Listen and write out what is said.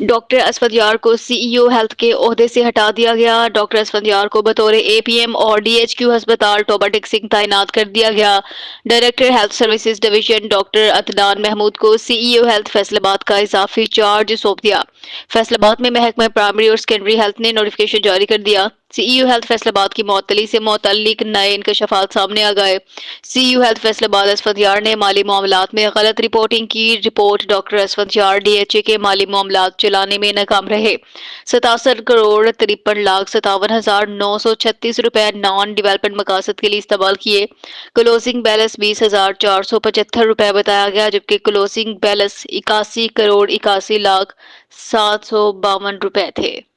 Doctor Asfandyar को CEO health के ओहदे से हटा दिया गया। डॉक्टर असफंदियार को बतौर एपीएम और डीएचक्यू अस्पताल टोबा टिक्सिंग तैनात कर दिया गया। Director health services division doctor Adnan Mahmood को सीईओ हेल्थ फैसलाबाद का इजाफी चार्ज सौंप दिया। फैसलाबाद में महकमा प्राइमरी और सेकेंडरी हेल्थ ने नोटिफिकेशन जारी कर दिया। सीईओ हेल्थ फैसलाबाद की मुअत्तली से मुतल्लिक नए इंकशाफात सामने आ गए। सीईओ हेल्थ फैसलाबाद असफंदियार ने माली मामलात में गलत रिपोर्टिंग की। रिपोर्ट डॉक्टर असफंदियार डीएचए के माली मामलात चलाने में नाकाम रहे। 67 करोड़ 53 लाख 57,936 रुपए नॉन डिवेलपमेंट मकासद के लिए इस्तेमाल किए। क्लोजिंग बैलेंस 20,475 रुपए बताया गया, जबकि क्लोजिंग बैलेंस 81 करोड़ 81 लाख 752 रुपए थे।